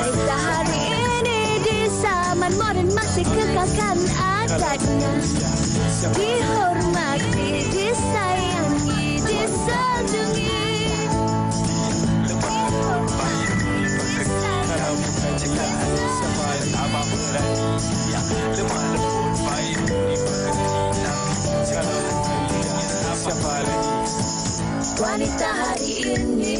Wanita hari ini di zaman modern masih kekalkan adatnya. Dihormati, disayangi, disanjungi. Wanita hari ini.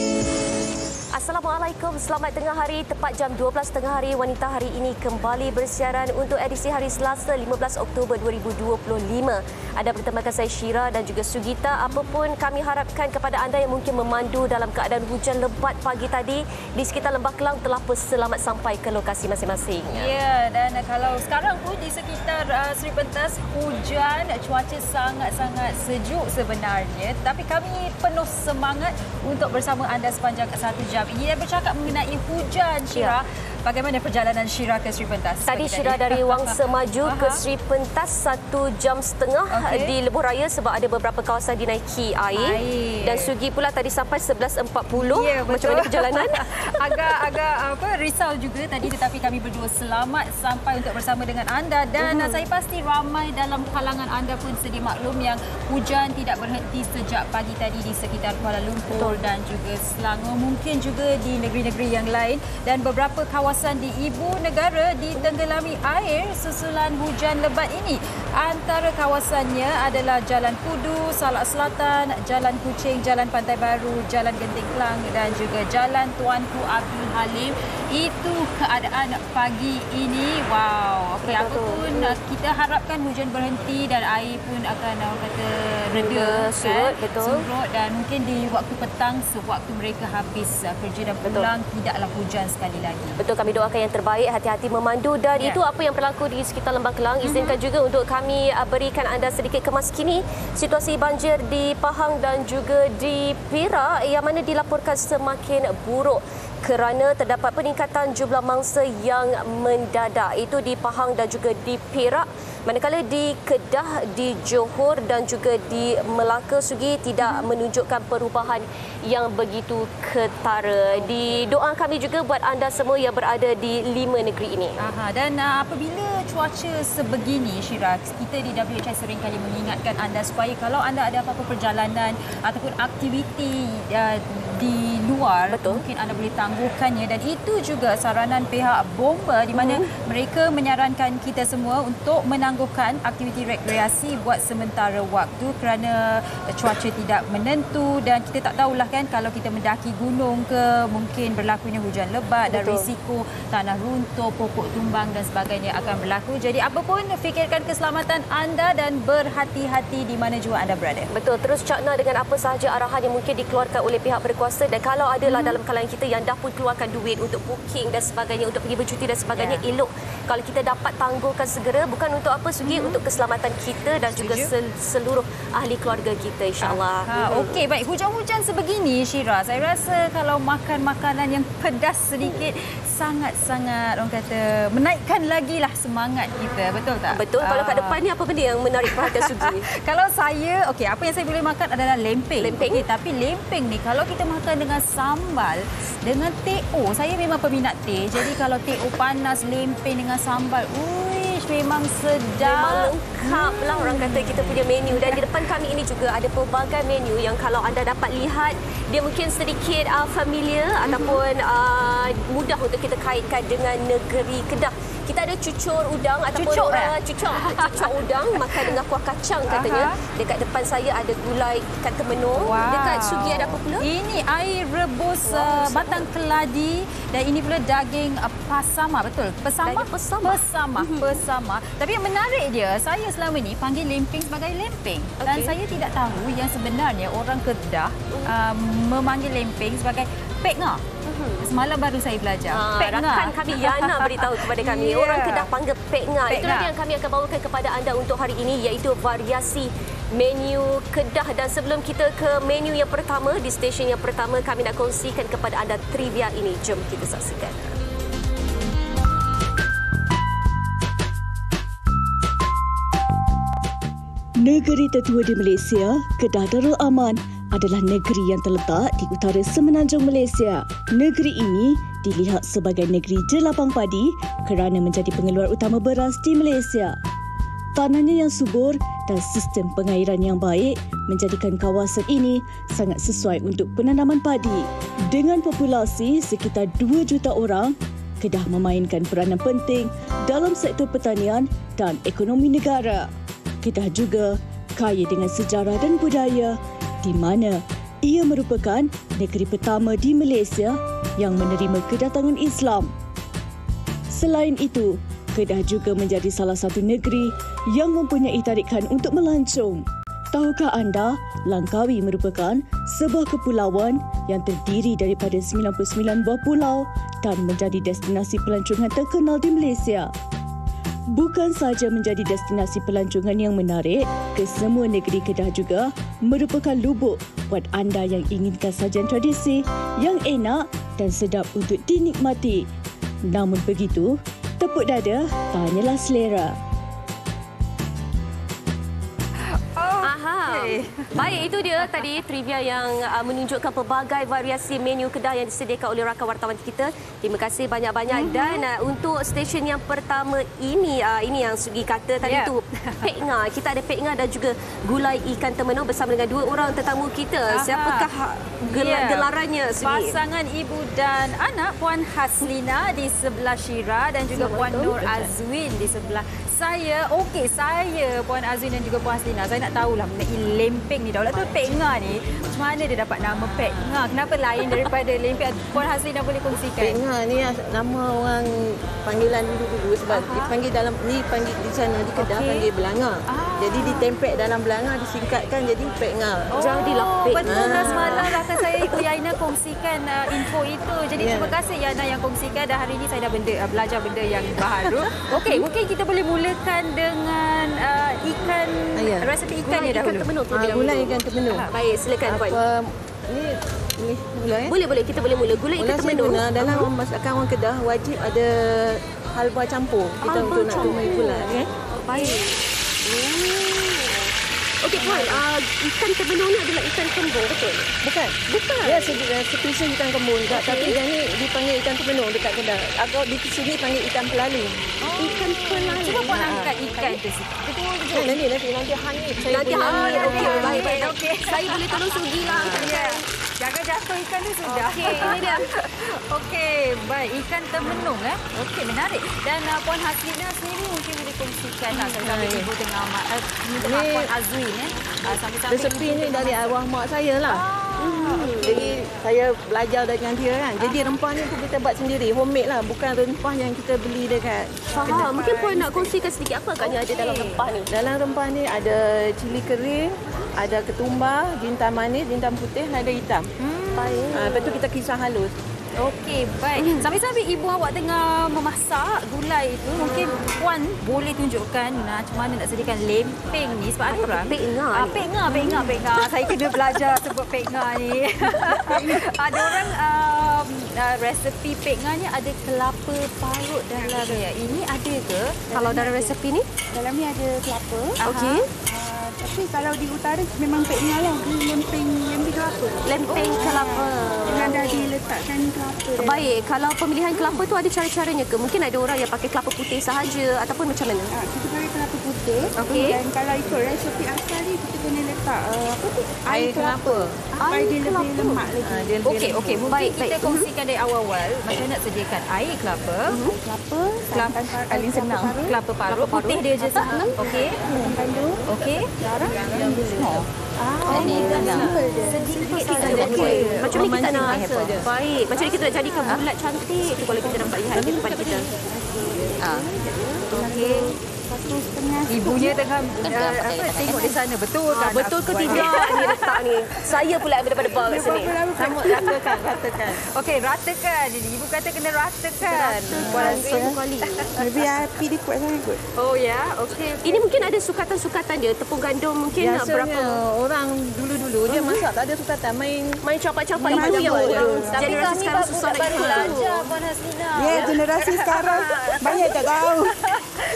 Assalamualaikum, selamat tengah hari. Tepat jam 12 tengah hari, Wanita hari ini kembali bersiaran untuk edisi hari Selasa 15 Oktober 2025. Anda bertemakan saya Syira dan juga Sugita. Apapun kami harapkan kepada anda yang mungkin memandu dalam keadaan hujan lebat pagi tadi di sekitar Lembah Kelang telah selamat sampai ke lokasi masing-masing. Ya, dan kalau sekarang pun di sekitar Seri Pentas hujan, cuaca sangat-sangat sejuk sebenarnya. Tapi kami penuh semangat untuk bersama anda sepanjang 1 jam ini dan bercakap mengenai hujan, Syira. Bagaimana perjalanan Syira ke Seri Pentas? Tadi Syira dari Wangsa Maju ke Seri Pentas 1 jam setengah di Lebuh Raya sebab ada beberapa kawasan dinaiki air. Dan Sugi pula tadi sampai 11.40. Ya, macam mana perjalanan? agak risau juga tadi, tetapi kami berdua selamat sampai untuk bersama dengan anda dan saya pasti ramai dalam kalangan anda pun sedia maklum yang hujan tidak berhenti sejak pagi tadi di sekitar Kuala Lumpur dan juga Selangor, mungkin juga di negeri-negeri yang lain, dan beberapa kawasan di ibu negara ditenggelami air susulan hujan lebat ini. Antara kawasannya adalah Jalan Kudu, Salak Selatan, Jalan Kuching, Jalan Pantai Baru, Jalan Genting Kelang dan juga Jalan Tuanku Abdul Halim. Itu keadaan pagi ini. Wow. Okey, apapun kita harapkan hujan berhenti dan air pun akan orang kata reda, surut, surut, dan mungkin di waktu petang sewaktu mereka habis kerja dan pulang tidaklah hujan sekali lagi. Betul, kami doakan yang terbaik, hati-hati memandu dan itu apa yang berlaku di sekitar Lembah Kelang. Izinkan juga untuk kami berikan anda sedikit kemas kini situasi banjir di Pahang dan juga di Perak yang mana dilaporkan semakin buruk kerana terdapat peningkatan jumlah mangsa yang mendadak. Itu di Pahang dan juga di Perak. Manakala di Kedah, di Johor dan juga di Melaka, Sugi tidak menunjukkan perubahan yang begitu ketara. Doa kami juga buat anda semua yang berada di 5 negeri ini. Dan apabila cuaca sebegini, Syira, kita di WHI seringkali mengingatkan anda supaya kalau anda ada apa-apa perjalanan ataupun aktiviti di luar, mungkin anda boleh tangguhkannya, dan itu juga saranan pihak Bomba di mana mereka menyarankan kita semua untuk menangguhkan aktiviti rekreasi buat sementara waktu kerana cuaca tidak menentu dan kita tak tahulah kan kalau kita mendaki gunung ke mungkin berlakunya hujan lebat dan risiko tanah runtuh, pokok tumbang dan sebagainya akan berlaku. Jadi apapun fikirkan keselamatan anda dan berhati-hati di mana jua anda berada. Betul, terus cakna dengan apa sahaja arahan yang mungkin dikeluarkan oleh pihak berkuasa, dan kalau adalah dalam kalangan kita yang dah pun keluarkan duit untuk booking dan sebagainya, untuk pergi bercuti dan sebagainya, elok kalau kita dapat tangguhkan segera, bukan untuk apa Sugi, untuk keselamatan kita dan juga seluruh ahli keluarga kita, insyaAllah. Okey, baik. Hujan-hujan sebegini, Syira, saya rasa kalau makan makanan yang pedas sedikit sangat-sangat orang kata menaikkan lagi lah semangat kita, betul tak? Betul. Kalau kat depan ni apa benda yang menarik perhatian Sugi? Kalau saya, apa yang saya boleh makan adalah lempeng. Okay, tapi lempeng ni kalau kita makan dengan sambal, dengan teh, saya memang peminat teh. Jadi kalau teh panas, lempeng dengan sambal, memang sedap. Memang lengkap lah orang kata kita punya menu. Dan di depan kami ini juga ada pelbagai menu yang kalau anda dapat lihat, dia mungkin sedikit familiar ataupun mudah untuk kita kaitkan dengan negeri Kedah. Kita ada cucur udang ataupun cucur udang makan dengan kuah kacang katanya. Dekat depan saya ada gulai ikan temenung. Dekat Sugi ada apa pula? Ini air rebus batang keladi dan ini pula daging pasama, betul? Pesama. Tapi yang menarik dia, saya selama ni panggil lempeng sebagai lempeng. Dan saya tidak tahu yang sebenarnya orang Kedah memanggil lempeng sebagai pekngah. Semalam baru saya belajar. Rakan kami Yana beritahu kepada kami. Orang Kedah panggil pekngah. Itulah yang kami akan bawakan kepada anda untuk hari ini, iaitu variasi menu Kedah. Dan sebelum kita ke menu yang pertama, di stesen yang pertama, kami nak kongsikan kepada anda trivia ini. Jom kita saksikan. Negeri tertua di Malaysia, Kedah Darul Aman adalah negeri yang terletak di utara semenanjung Malaysia. Negeri ini dilihat sebagai negeri jelapang padi kerana menjadi pengeluar utama beras di Malaysia. Tanahnya yang subur dan sistem pengairan yang baik menjadikan kawasan ini sangat sesuai untuk penanaman padi. Dengan populasi sekitar 2 juta orang, Kedah memainkan peranan penting dalam sektor pertanian dan ekonomi negara. Kedah juga kaya dengan sejarah dan budaya di mana ia merupakan negeri pertama di Malaysia yang menerima kedatangan Islam. Selain itu, Kedah juga menjadi salah satu negeri yang mempunyai tarikan untuk melancong. Tahukah anda, Langkawi merupakan sebuah kepulauan yang terdiri daripada 99 buah pulau dan menjadi destinasi pelancongan terkenal di Malaysia. Bukan sahaja menjadi destinasi pelancongan yang menarik, kesemua negeri Kedah juga merupakan lubuk buat anda yang inginkan sajian tradisi yang enak dan sedap untuk dinikmati. Namun begitu, tepuk dada, tanyalah selera. Baik, itu dia tadi trivia yang menunjukkan pelbagai variasi menu Kedah yang disediakan oleh rakan wartawan kita. Terima kasih banyak-banyak. Dan untuk stesen yang pertama ini yang Sugi kata tadi tu Pek Nga. Kita ada Pek Nga dan juga gulai ikan temenung bersama dengan 2 orang tetamu kita. Siapakah gelarannya, Sugi? Pasangan ibu dan anak, Puan Haslina di sebelah Syira dan juga Puan Nur Azwin di sebelah saya. Okey, saya Puan Azwin dan juga Puan Haslina. Saya nak tahulah mengenai lempeng ni. Daulat tu Pek Nga ni, macam mana dia dapat nama Pek Nga? Kenapa lain daripada lempeng? Puan Haslina boleh kongsikan? Pek Nga ni nama orang panggilan dulu sebab dipanggil dalam ni panggil di sana di Kedah panggil Belanga. Jadi ditempel dalam Belanga disingkatkan jadi Pek Nga. Jadilah Pek Nga. Betul lah, semalam rakan saya Ibu Yaina kongsikan info itu. Jadi terima kasih Yana yang kongsikan dan hari ini saya dah belajar benda yang baru. Okey, mungkin kita boleh mulakan dengan ikan, resepi ikannya dahulu. Gulai ikan temenung. Baik, silakan Puan. Ni gulai. Boleh, kita boleh mula. Gulai ikan temenung. Dalam masakan orang Kedah wajib ada halwa campur. Kita untuk nak tumai gulai. Okay? Baik. Okey Puan, ikan temenung ni adalah ikan kembung, betul? Bukan. Ya, spesies ikan kembung juga. Tapi yang ni dipanggil ikan temenung dekat Kedah. Atau di sini panggil ikan pelalu. Ikan pelalu. Cuba Puan angkat ikan tu. Nanti hangit. Nanti hangit. Okey, baik. Okey. Saya boleh tolong Sugi lah angkatkan. Jangan jatuh ikan tu sudah. Okey, ini dia. Okey, baik. Ikan temenung. Okey, menarik. Dan Puan Haslina sendiri mungkin boleh kongsikan sambil ibu dengan Puan Azwin. Resepi ni dari arwah mak saya lah. Jadi saya belajar dengan dia kan. Jadi rempah ni kita buat sendiri, homemade lah. Bukan rempah yang kita beli dekat. Faham. Mungkin Puan nak kongsikan sedikit apa agaknya ada dalam rempah ni? Dalam rempah ni ada cili kering, ada ketumbar, jintan manis, jintan putih, lada hitam. Baik. Lepas tu kita kisar halus. Okey, baik. Sambil-sambil ibu awak tengah memasak gulai itu, mungkin Puan boleh tunjukkan macam mana nak sediakan lempeng ni sebab ada orang Pek Nga ni. Pek Nga. Saya kena belajar sebut Pek Nga ni. Ada orang resepi Pek Nga ni ada kelapa parut dalamnya. Ini ada ke? Kalau dalam resepi ni? Dalam ni ada kelapa. Okey. Tapi kalau di utara memang Pek Nga lah. Lempeng kelapa. Lempeng kelapa. Dengan dah diletakkan kelapa. Baik, kalau pemilihan kelapa tu ada cara-caranya ke? Mungkin ada orang yang pakai kelapa putih sahaja ataupun macam mana? Kita pakai kelapa putih. Okey. Dan kalau ikut resepi asal ni kita kena letak Air kelapa. Supaya dia lebih lemak lagi. Okey. Mungkin kita kongsikan dari awal-awal macam mana nak sediakan air kelapa. Kelapa paling senang. Kelapa parut. Putih dia je sah. Okey. Kandung. Okey. Garam. Sedikit saja. Macam ni kita nak baik. Macam ni kita nak jadikan bulat cantik tu kalau kita dapat lihat di depan kita. Okey. Ibunya tengah tengok di sana. Betul kan? Betul ke tidak ni letak ni? Saya pula yang berdebar-debar kat sini. Sama ratakan. Okey, ratakan. Ibu kata kena ratakan. Sekali. Lebih api dia kuat sangat kot. Oh ya, okey. Ini mungkin ada sukatan-sukatan dia. Tepung gandum mungkin berapa? Biasanya orang dulu-dulu dia masak tak ada sukatan. Main capak-capak itu yang orang generasi sekarang susah nak ikut. Belajar Puan Haslina. Ya, generasi sekarang banyak tak tahu.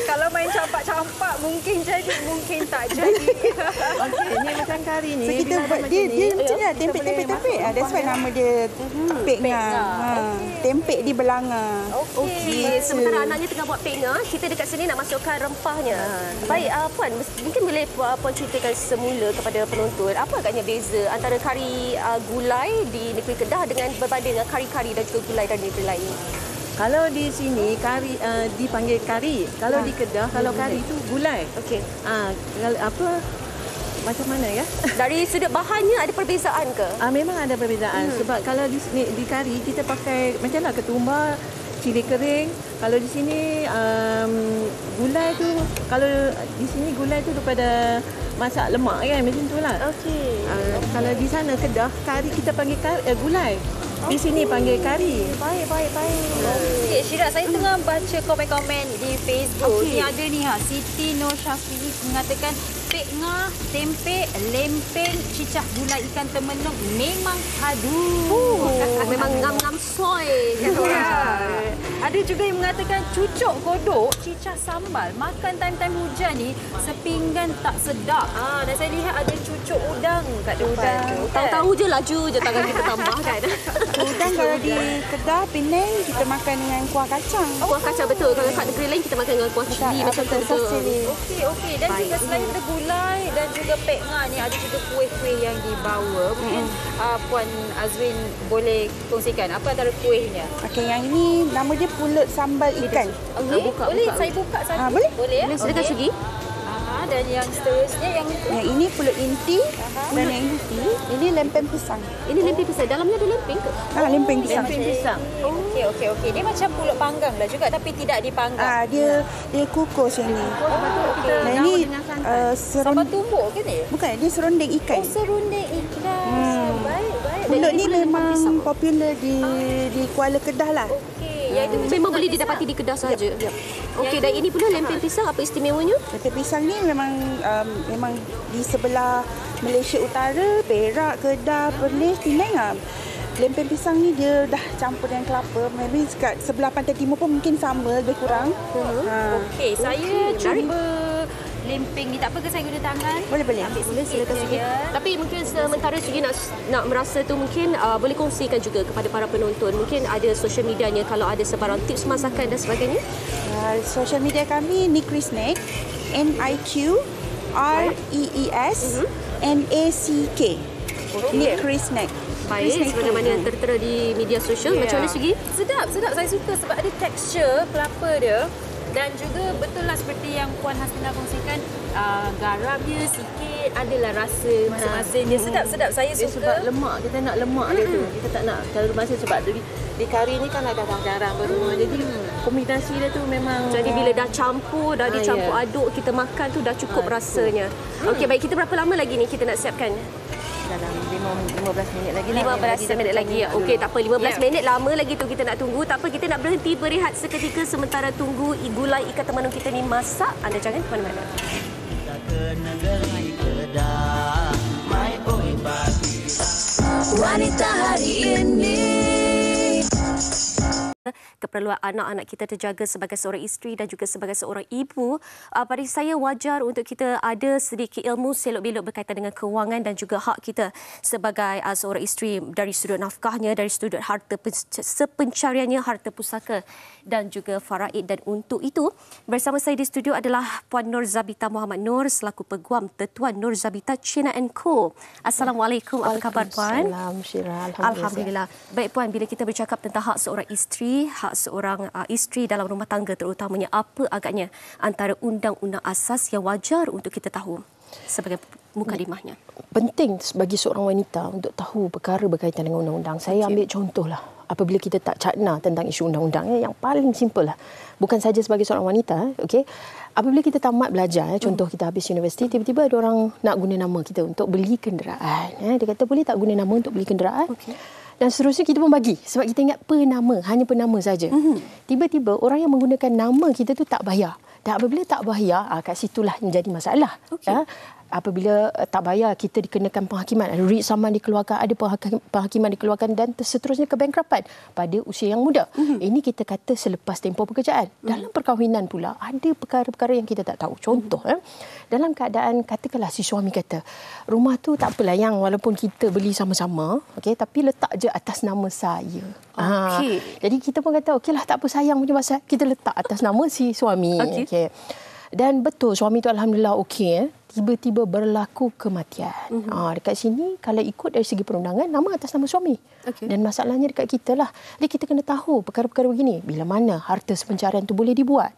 Kalau main campak-campak mungkin jadi, mungkin tak jadi. Okey, ni macam kari ni. So kita buat dia macam ni lah, tempek-tempek. That's why nama dia pek ngah. Tempek di belanga. Okey, sementara anaknya tengah buat pek ngah, kita dekat sini nak masukkan rempahnya. Baik, Puan, mungkin boleh Puan ceritakan semula kepada penonton apa agaknya beza antara kari gulai di negeri Kedah dengan berbanding dengan kari-kari dan juga gulai dari negeri lain? Kalau di sini kari dipanggil kari. Kalau di Kedah kalau kari itu gulai. Okey. Kalau apa macam mana ya? Dari sudut bahannya ada perbezaan ke? Memang ada perbezaan sebab kalau di sini di kari kita pakai macamlah ketumbar, cili kering. Kalau di sini gulai tu kalau di sini gulai tu daripada masak lemak kan macam itulah. Okey. Kalau di sana Kedah kari kita panggil gulai. Di sini panggil kari. Baik. Sikit Syirah, saya tengah baca komen-komen di Facebook. Okey. Ni ada ni Siti Nur Syafi'i mengatakan pek ngah, tempek, lempeng, cicah gulai ikan temenung memang padu. Memang ngam-ngam soy kan orang. Ada juga yang mengatakan cucuk godok, cicah sambal. Makan time-time hujan ni sepinggan tak sedap. Dan saya lihat ada cucuk udang kat depan. Tahu-tahu je laju je tangan kita tambah kan. Udang kalau di Kedah, Penang kita makan dengan kuah kacang. Kuah kacang betul. Kalau kat negeri lain kita makan dengan kuah cili macam tu. Okey. Dan juga selain ada gulai dan juga pek ngah ni ada juga kuih-kuih yang dibawa. Mungkin Puan Azwin boleh kongsikan apa antara kuihnya? Okey, yang ini nama dia pulut sambal ikan. Okey. Boleh saya buka satu? Boleh. Boleh ya? Silakan Sugi. Dan yang seterusnya yang Yang ini pulut inti dan yang ini lempeng pisang. Ini lempeng pisang. Dalamnya ada lempeng ke? Lempeng pisang. Lempeng pisang. Okey. Dia macam pulut panggang lah juga tapi tidak dipanggang. Dia kukus yang ni. Dan ini Sambal tumbuk ke ni? bukan, dia serunding ikan. Serunding ikan. Baik. Pulut ni memang popular di Kuala Kedah lah. Ya, itu memang boleh didapati di Kedah sahaja. Okey, dan ini pula lempeng pisang, apa istimewanya? Lempeng pisang ni memang di sebelah Malaysia Utara, Perak, Kedah, Perlis, Penang. Lempeng pisang ni dia dah campur dengan kelapa. Maybe kat sebelah pantai timur pun mungkin sama lebih kurang. Okey, saya cuba lempeng ni. Tak apa ke saya guna tangan? Boleh. Boleh, silakan Sugi. Tapi mungkin sementara Sugi nak merasa tu mungkin boleh kongsikan juga kepada para penonton. Mungkin ada social medianya kalau ada sebarang tips masakan dan sebagainya. Social media kami Nikrisnack, NIQREESNACK. Nikrisnack. Baik, sebagaimana yang tertera di media sosial. Macam mana Sugi? Sedap. Saya suka sebab ada tekstur kelapa dia. Dan juga betul lah seperti yang Puan Hasnah kongsikan, garamnya sikit, adalah rasa masing-masing. Dia sedap. Saya Dia suka. sebab lemak, kita nak lemak dia tu. Kita tak nak terlalu manis sebab di kari ni kan ada garam berumah. Jadi kombinasi dia tu memang Jadi bila dah campur, dah dicampur aduk, kita makan tu dah cukup rasanya. Okey, baik, kita berapa lama lagi ni kita nak siapkan? dalam 15 minit lagi. 15 minit lagi. Okey, tak apa. 15 minit lama lagi tu kita nak tunggu. Tak apa, kita nak berhenti berehat seketika sementara tunggu gulai ikan temanung kita ni masak. Anda jangan ke mana-mana. Kita ke negeri Kedah, my own bagi Wanita hari ini. Keperluan anak-anak kita terjaga sebagai seorang isteri dan juga sebagai seorang ibu. Pada saya wajar untuk kita ada sedikit ilmu selok-belok berkaitan dengan kewangan dan juga hak kita sebagai seorang isteri dari sudut nafkahnya, dari sudut harta sepencariannya, harta pusaka dan juga faraid. Dan untuk itu, bersama saya di studio adalah Puan Nur Zabita Muhammad Nur selaku Peguam Tetuan Nur Zabita China & Co. Assalamualaikum. Apa khabar Puan? Alhamdulillah. Baik Puan, bila kita bercakap tentang hak seorang isteri, hak seorang isteri dalam rumah tangga terutamanya, apa agaknya antara undang-undang asas yang wajar untuk kita tahu sebagai mukadimahnya? Penting bagi seorang wanita untuk tahu perkara berkaitan dengan undang-undang. Saya ambil contohlah apabila kita tak cakna tentang isu undang-undang yang paling simple lah. Bukan saja sebagai seorang wanita, okey. Apabila kita tamat belajar, contoh kita habis universiti, tiba-tiba ada orang nak guna nama kita untuk beli kenderaan. Dia kata boleh tak guna nama untuk beli kenderaan? Okay. Dan seterusnya kita pun bagi sebab kita ingat penama, hanya penama saja. Tiba-tiba orang yang menggunakan nama kita tu tak bayar. Dan apabila tak bayar, kat situlah menjadi masalah. Okay. apabila tak bayar, kita dikenakan penghakiman. Writ saman dikeluarkan, ada penghakiman dikeluarkan dan seterusnya kebankrapan pada usia yang muda. Ini kita kata selepas tempoh pekerjaan. Dalam perkahwinan pula, ada perkara-perkara yang kita tak tahu. Contoh, dalam keadaan, katakanlah si suami kata, rumah tu tak apalah yang walaupun kita beli sama-sama, okey, tapi letak je atas nama saya. Jadi kita pun kata, okeylah tak apa sayang punya pasal, kita letak atas nama si suami. Okey. Dan betul suami tu alhamdulillah okey, tiba-tiba berlaku kematian. Dekat sini kalau ikut dari segi perundangan, nama atas nama suami. Dan masalahnya dekat kita lah. Jadi kita kena tahu perkara-perkara begini. Bila mana harta sepencarian tu boleh dibuat,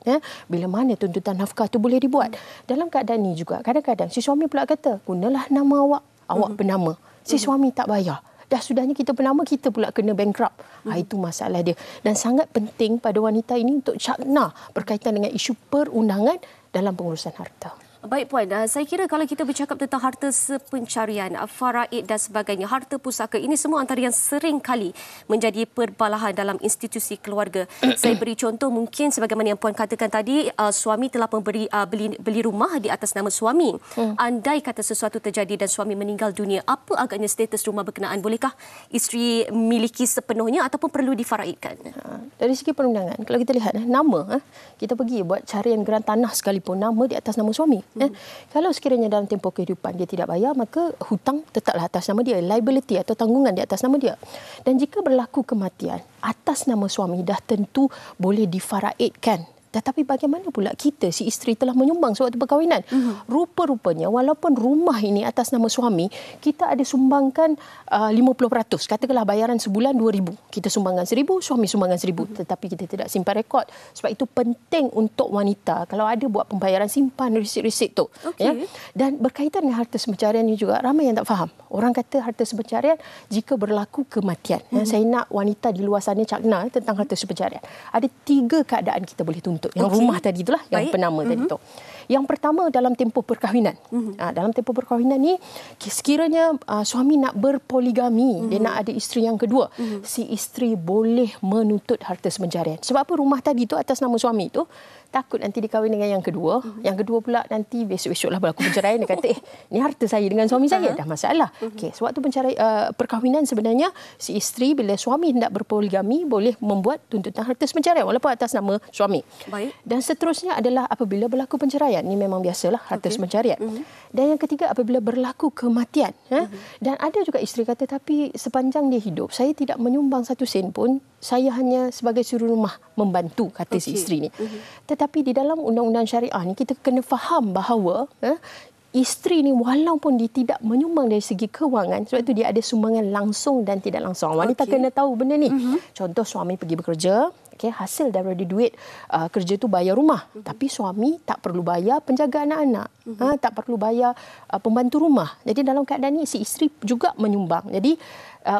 bila mana tuntutan nafkah tu boleh dibuat. Dalam keadaan ni juga kadang-kadang si suami pula kata, gunalah nama awak bernama. Si suami tak bayar. Dah sudahnya kita bernama, kita pula kena bankrupt. Itu masalah dia. Dan sangat penting pada wanita ini untuk cakna berkaitan dengan isu perundangan dalam pengurusan harta. Baik Puan, saya kira kalau kita bercakap tentang harta sepencarian, faraid dan sebagainya, harta pusaka, ini semua antara yang sering kali menjadi perbalahan dalam institusi keluarga. Saya beri contoh, mungkin sebagaimana yang Puan katakan tadi, suami telah beli rumah di atas nama suami. Andai kata sesuatu terjadi dan suami meninggal dunia, apa agaknya status rumah berkenaan? Bolehkah isteri miliki sepenuhnya ataupun perlu difaraidkan? Dari segi perundangan, kalau kita lihat nama, kita pergi buat carian geran tanah sekalipun, nama di atas nama suami. Kalau sekiranya dalam tempoh kehidupan dia tidak bayar, maka hutang tetaplah atas nama dia, liability atau tanggungan di atas nama dia. Dan jika berlaku kematian atas nama suami, dah tentu boleh difaraidkan. Tetapi bagaimana pula kita, si isteri telah menyumbang sewaktu perkahwinan? Rupa-rupanya walaupun rumah ini atas nama suami, kita ada sumbangkan 50%. Katakanlah bayaran sebulan 2,000. Kita sumbangkan 1,000, suami sumbangkan 1,000. Tetapi kita tidak simpan rekod. Sebab itu penting untuk wanita, kalau ada buat pembayaran, simpan resit-resit tu. Ya? Dan berkaitan dengan harta sepencarian ini juga, ramai yang tak faham. Orang kata harta sepencarian jika berlaku kematian. Saya nak wanita di luar sana cakna tentang harta sepencarian. Ada 3 keadaan kita boleh tuntut. Yang rumah tadi itulah, yang penama tadi tu. Yang pertama dalam tempoh perkahwinan. Dalam tempoh perkahwinan ni, sekiranya suami nak berpoligami, dia nak ada isteri yang kedua, si isteri boleh menuntut harta sepencarian. Sebab apa? Rumah tadi tu atas nama suami tu, takut nanti dikahwin dengan yang kedua. Yang kedua pula nanti besok-besoklah berlaku perceraian, dia kata, ni harta saya dengan suami saya, dah masalah. Sewaktu perkahwinan sebenarnya, si isteri bila suami hendak berpoligami, boleh membuat tuntutan harta sepencarian walaupun atas nama suami. Dan seterusnya adalah apabila berlaku penceraian. Ini memang biasalah harta sepencarian. Dan yang ketiga apabila berlaku kematian. Dan ada juga isteri kata, tapi sepanjang dia hidup, saya tidak menyumbang 1 sen pun, saya hanya sebagai suri rumah membantu, kata si isteri ni. Tetapi di dalam undang-undang syariah ni, kita kena faham bahawa isteri ni walaupun dia tidak menyumbang dari segi kewangan, sebab itu dia ada sumbangan langsung dan tidak langsung. Wanita kena tahu benda ni. Contoh suami pergi bekerja, hasil daripada duit kerja tu bayar rumah, tapi suami tak perlu bayar penjaga anak-anak, tak perlu bayar pembantu rumah. Jadi dalam keadaan ni si isteri juga menyumbang. Jadi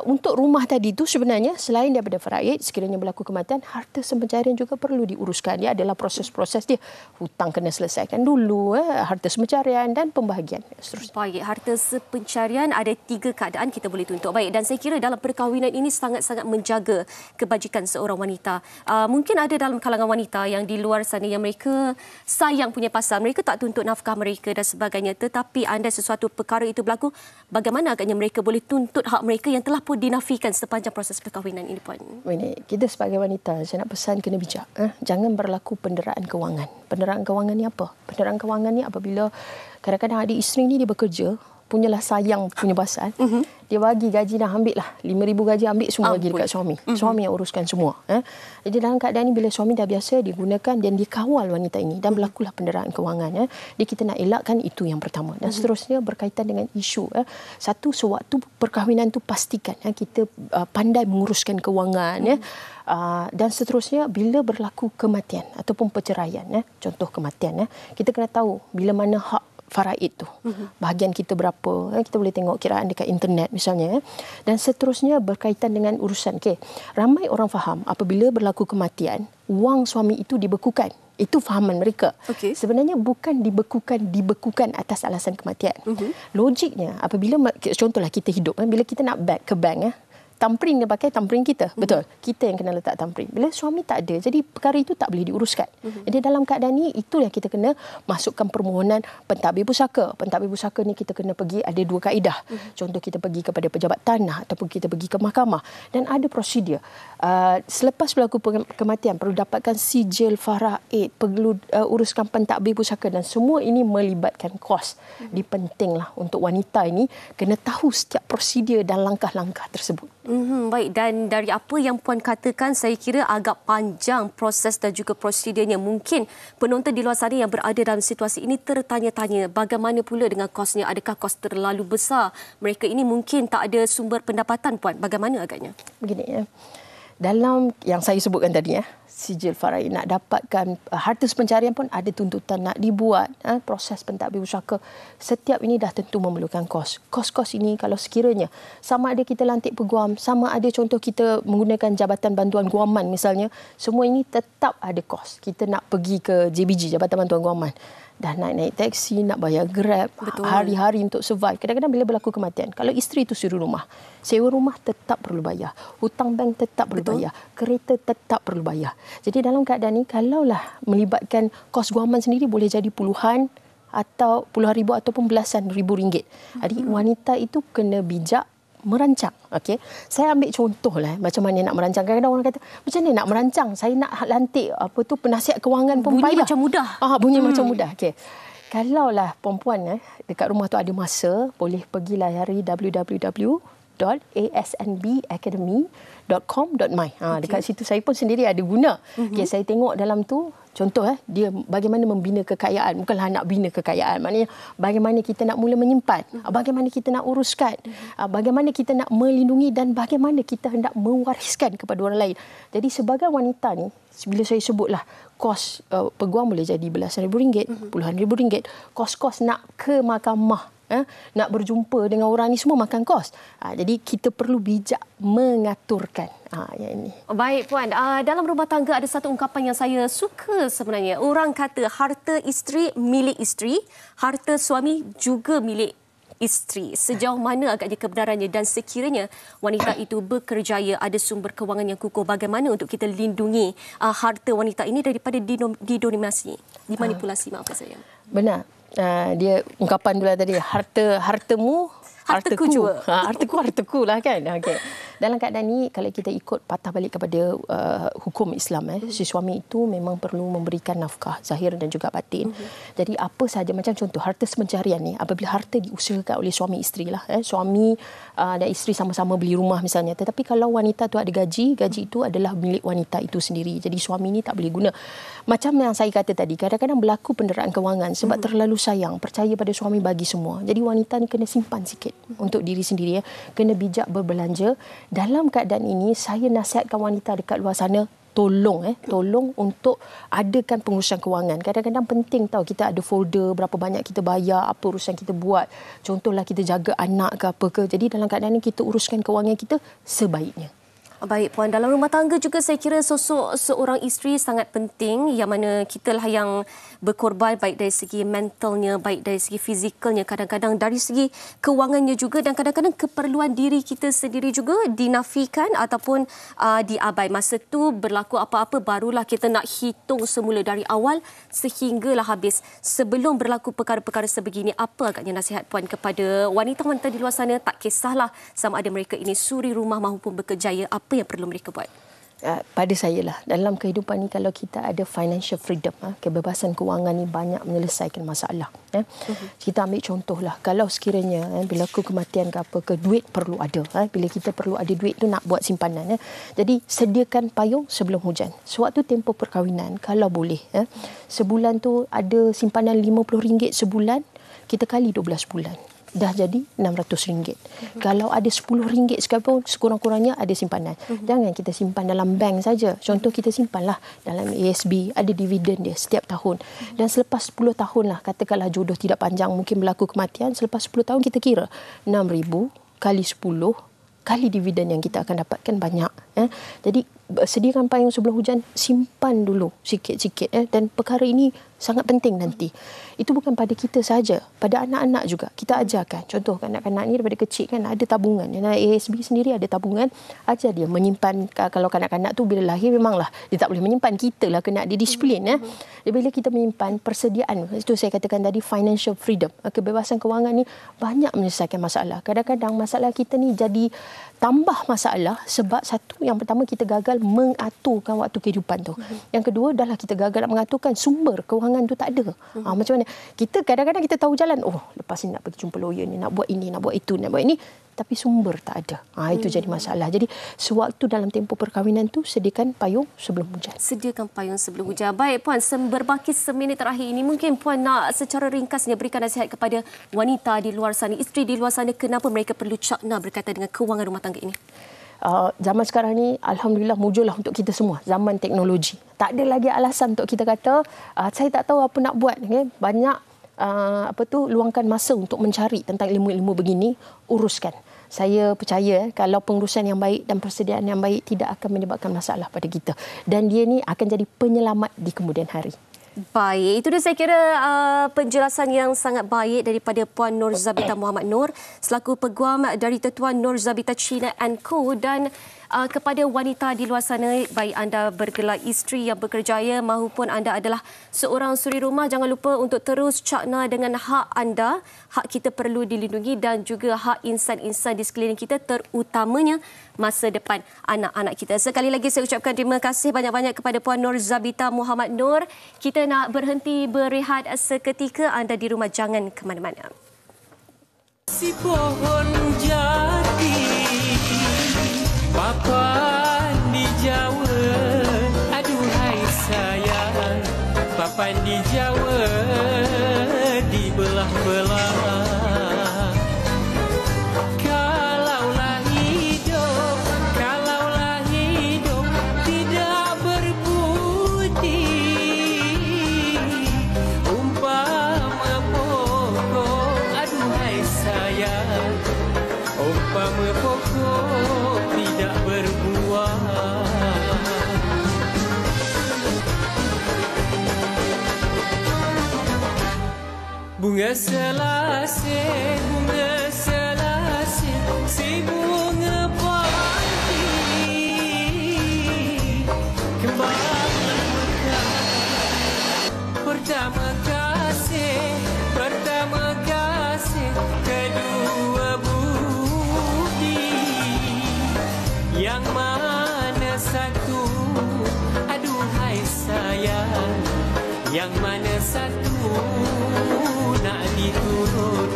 untuk rumah tadi tu sebenarnya selain daripada faraid, sekiranya berlaku kematian, harta sepencarian juga perlu diuruskan. Dia adalah proses-proses dia. Hutang kena selesaikan dulu, harta sepencarian dan pembahagian. Baik, harta sepencarian ada 3 keadaan kita boleh tuntut. Baik, dan saya kira dalam perkahwinan ini sangat-sangat menjaga kebajikan seorang wanita. Mungkin ada dalam kalangan wanita yang di luar sana yang mereka sayang punya pasal, mereka tak tuntut nafkah mereka dan sebagainya. Tetapi anda sesuatu perkara itu berlaku, bagaimana agaknya mereka boleh tuntut hak mereka yang telah pun dinafikan sepanjang proses perkahwinan ini, Puan? Kita sebagai wanita, saya nak pesan kena bijak. Jangan berlaku penderaan kewangan. Penderaan kewangan ni apa? Penderaan kewangan ni apabila kadang-kadang ada isteri ni dia bekerja, punyalah sayang punya pasal, dia bagi gaji dah ambil lah 5,000 gaji ambil semua bagi dekat suami. Suami yang uruskan semua. Jadi dalam keadaan ni bila suami dah biasa digunakan dan dikawal wanita ini dan berlakulah penderaan kewangan, jadi kita nak elakkan itu yang pertama. Dan seterusnya berkaitan dengan isu satu, sewaktu perkahwinan tu pastikan kita pandai menguruskan kewangan. Dan seterusnya bila berlaku kematian ataupun perceraian, contoh kematian, kita kena tahu bila mana hak faraid tu. Bahagian kita berapa, kita boleh tengok kiraan dekat internet misalnya. Dan seterusnya berkaitan dengan urusan. Ramai orang faham apabila berlaku kematian, wang suami itu dibekukan. Itu fahaman mereka. Sebenarnya bukan dibekukan atas alasan kematian. Logiknya apabila, contohlah kita hidup, bila kita nak back ke bank, Tampering dia pakai tampering kita. Betul. Kita yang kena letak tampering. Bila suami tak ada, jadi perkara itu tak boleh diuruskan. Jadi dalam keadaan ni, itu yang kita kena masukkan permohonan pentadbir pusaka. Pentadbir pusaka ni kita kena pergi, ada 2 kaedah. Contoh kita pergi kepada pejabat tanah ataupun kita pergi ke mahkamah. Dan ada prosedur. Selepas berlaku kematian, perlu dapatkan sijil faraid, perlu uruskan pentadbir pusaka dan semua ini melibatkan kos. Jadi pentinglah untuk wanita ini kena tahu setiap prosedur dan langkah-langkah tersebut. Baik, dan dari apa yang Puan katakan, saya kira agak panjang proses dan juga prosedurnya. Mungkin penonton di luar sana yang berada dalam situasi ini tertanya-tanya bagaimana pula dengan kosnya. Adakah kos terlalu besar? Mereka ini mungkin tak ada sumber pendapatan, Puan. Bagaimana agaknya? Begini ya. Dalam yang saya sebutkan tadi sijil faraid, nak dapatkan harta pencarian pun ada tuntutan nak dibuat, proses pentadbir pusaka. Setiap ini dah tentu memerlukan kos. Kos-kos ini kalau sekiranya sama ada kita lantik peguam, sama ada contoh kita menggunakan Jabatan Bantuan Guaman misalnya, semua ini tetap ada kos. Kita nak pergi ke JBG, Jabatan Bantuan Guaman, dah naik taksi, nak bayar Grab, hari-hari untuk survive. Kadang-kadang bila berlaku kematian, kalau isteri itu suruh rumah, sewa rumah tetap perlu bayar, hutang bank tetap perlu bayar, kereta tetap perlu bayar. Jadi dalam keadaan ini, kalaulah melibatkan kos guaman sendiri, boleh jadi puluhan atau puluhan ribu ataupun belasan ribu ringgit. Jadi wanita itu kena bijak merancang. Okey, saya ambil contohlah macam mana nak merancang. Kadang-kadang orang kata, macam mana nak merancang? Saya nak lantik penasihat kewangan pun bunyi payah. Macam mudah. Bunyi macam mudah. Okey. Kalaulah perempuan dekat rumah tu ada masa, boleh pergi layari www.asnbacademy.com.my. Dekat situ saya pun sendiri ada guna. Okey, saya tengok dalam tu contoh dia bagaimana membina kekayaan. Bukanlah nak bina kekayaan, maknanya bagaimana kita nak mula menyimpan, bagaimana kita nak uruskan, bagaimana kita nak melindungi dan bagaimana kita hendak mewariskan kepada orang lain. Jadi sebagai wanita ni, bila saya sebutlah kos peguam boleh jadi belasan ribu ringgit, puluhan ribu ringgit. Kos-kos nak ke mahkamah, nak berjumpa dengan orang ni semua makan kos. Jadi kita perlu bijak mengaturkan yang ini. Baik Puan, dalam rumah tangga ada satu ungkapan yang saya suka sebenarnya. Orang kata harta isteri milik isteri, harta suami juga milik isteri. Sejauh mana agaknya kebenarannya dan sekiranya wanita itu bekerjaya, ada sumber kewangan yang kukuh, bagaimana untuk kita lindungi harta wanita ini daripada dimanipulasi, maafkan saya. Benar. Dia ungkapan dulu tadi, hartamu hartaku juga. Hartaku lah kan. Okay. Dalam keadaan ni, kalau kita ikut patah balik kepada hukum Islam, si suami itu memang perlu memberikan nafkah zahir dan juga batin. Jadi apa sahaja, macam contoh harta pencarian ni, apabila harta diusahakan oleh suami isteri lah, suami dan isteri sama-sama beli rumah misalnya, tetapi kalau wanita tu ada gaji itu adalah milik wanita itu sendiri. Jadi suami ni tak boleh guna. Macam yang saya kata tadi, kadang-kadang berlaku penderaan kewangan sebab terlalu sayang, percaya pada suami bagi semua. Jadi wanita ni kena simpan sikit untuk diri sendiri, kena bijak berbelanja. Dalam keadaan ini, saya nasihatkan wanita dekat luar sana, tolong untuk adakan pengurusan kewangan. Kadang-kadang penting tahu, kita ada folder berapa banyak kita bayar, apa urusan kita buat. Contohlah kita jaga anak ke apa ke. Jadi dalam keadaan ini kita uruskan kewangan kita sebaiknya. Baik Puan, dalam rumah tangga juga saya kira sosok seorang isteri sangat penting, yang mana kitalah yang berkorban baik dari segi mentalnya, baik dari segi fizikalnya, kadang-kadang dari segi kewangannya juga, dan kadang-kadang keperluan diri kita sendiri juga dinafikan ataupun diabai. Masa tu berlaku apa-apa barulah kita nak hitung semula dari awal sehinggalah habis. Sebelum berlaku perkara-perkara sebegini, apa agaknya nasihat Puan kepada wanita-wanita di luar sana, tak kisahlah sama ada mereka ini suri rumah maupun bekerjaya, apa yang perlu mereka buat? Pada saya lah, dalam kehidupan ni kalau kita ada financial freedom, kebebasan kewangan ni banyak menyelesaikan masalah. Kita ambil contoh lah, kalau sekiranya bila kematian ke apa ke, duit perlu ada. Bila kita perlu ada duit tu nak buat simpanan. Jadi sediakan payung sebelum hujan. Sewaktu tempoh perkahwinan, kalau boleh, sebulan tu ada simpanan RM50 sebulan, kita kali 12 bulan. Dah jadi RM600. Kalau ada RM10 sekalipun, sekurang-kurangnya ada simpanan. Jangan kita simpan dalam bank saja. Contoh kita simpanlah dalam ASB, ada dividen dia setiap tahun. Dan selepas 10 tahun lah, katakanlah jodoh tidak panjang, mungkin berlaku kematian, selepas 10 tahun kita kira RM6,000 kali 10 kali dividen yang kita akan dapatkan banyak. Jadi sediakan payung sebelum hujan, simpan dulu sikit-sikit dan perkara ini sangat penting nanti. Itu bukan pada kita saja, pada anak-anak juga. Kita ajarkan. Contoh kanak-kanak ni daripada kecil kan ada tabungan. ASB sendiri ada tabungan. Ajar dia menyimpan. Kalau kanak-kanak tu bila lahir memanglah dia tak boleh menyimpan. Kita lah kena didisiplin. Bila kita menyimpan persediaan, itu saya katakan tadi financial freedom. Kebebasan kewangan ni banyak menyelesaikan masalah. Kadang-kadang masalah kita ni jadi tambah masalah sebab satu, yang pertama kita gagal mengaturkan waktu kehidupan tu. Yang kedua adalah kita gagal nak mengaturkan sumber kewangan tu tak ada. Macam mana? Kita kadang-kadang kita tahu jalan, lepas ni nak pergi jumpa lawyer ni, nak buat ini, nak buat itu, nak buat ini, tapi sumber tak ada. Itu jadi masalah. Jadi sewaktu dalam tempoh perkahwinan tu sediakan payung sebelum hujan. Sediakan payung sebelum hujan. Baik Puan, berbaki seminit terakhir ini mungkin Puan nak secara ringkasnya berikan nasihat kepada wanita di luar sana, isteri di luar sana, kenapa mereka perlu cakna berkaitan dengan kewangan rumah tangga ini? Zaman sekarang ni alhamdulillah mujurlah untuk kita semua, zaman teknologi. Tak ada lagi alasan untuk kita kata saya tak tahu apa nak buat. Banyak luangkan masa untuk mencari tentang ilmu-ilmu begini, uruskan. Saya percaya kalau pengurusan yang baik dan persediaan yang baik tidak akan menyebabkan masalah pada kita, dan dia ni akan jadi penyelamat di kemudian hari. Baik, itu dia saya kira penjelasan yang sangat baik daripada Puan Nur Zabita Muhammad Noor selaku peguam dari Tetuan Nur Zabita China & Co. Dan kepada wanita di luar sana, baik anda bergelar isteri yang berkerjaya maupun anda adalah seorang suri rumah, jangan lupa untuk terus cakna dengan hak anda. Hak kita perlu dilindungi dan juga hak insan-insan di sekeliling kita, terutamanya masa depan anak-anak kita. Sekali lagi saya ucapkan terima kasih banyak-banyak kepada Puan Nur Zabita Muhammad Noor. Kita nak berhenti berehat seketika, anda di rumah jangan ke mana-mana. Si pohon jati papan di Jawa, aduhai sayang, papan di Jawa dibelah-belah. Kalaulah hidup tidak berputih, umpama pokok, aduhai sayang, umpama pokok tidak berbuah. Bunga selasih, si bunga panti, kembang pertama kasih, kedua budi, yang mana satu, aduhai sayang, yang mana satu nak diturutkan.